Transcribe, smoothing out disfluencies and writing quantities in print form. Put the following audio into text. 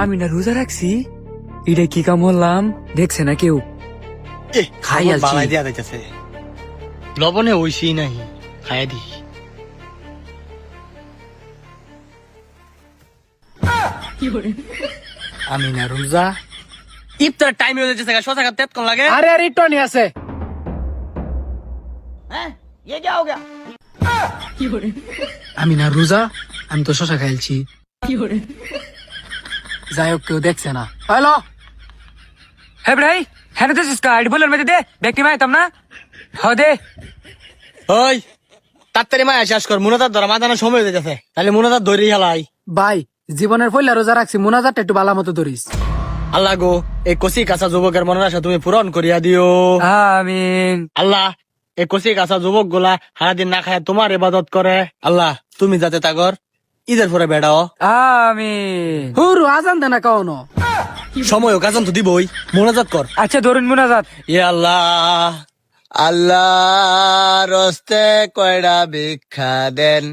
আমি না রোজা রাখছি, এটা কি কাম হলাম দেখছে না কেউ? খাই আলছি। বালাই দিয়া যাইতেছে, লবণে ওইসি নাই, খাইয়া দি। আমি না রোজা, ইফতার টাইম হয়ে যাচ্ছে, শশা খাতে এতক্ষণ লাগে? আরে আরে টনি আছে। আমি না রোজা, আমি তো শশা খাইছি। যাই হোক কেউ দেখছে না। হ্যালো হে ভাই, হ্যাঁ তো আইডি বলেন মেতে দে, ব্যক্তি মাইতাম না। হ দে। ওই তাড়াতাড়ি মায়া শেষ কর, মুনাজাত ধরা মাদানা সময় হয়ে যাচ্ছে, তাহলে মুনাজাত ধরি হেলাই। ভাই, জীবনের পয়লা রোজা রাখছি, মুনাজাতটা একটু ভালো মতো ধরিস। আল্লাহ গো, এই কচি কাঁচা যুবকের মনের আশা তুমি পূরণ করিয়া দিও। আমিন। আল্লাহ, এই কচি কাঁচা যুবক গুলা সারাদিন না খায় তোমার ইবাদত করে। আল্লাহ, তুমি যাতে তাগর ঈদের পরে বেড়াও। আমিন। হুরু আজান দেনা কাউনো। সময় কাজন তো দিবই, মোনাজাত কর। আচ্ছা ধরুন মুনাজাত। ইয়া আল্লাহ, আল্লাহ রস্তে কয়টা ভিক্ষা দেন।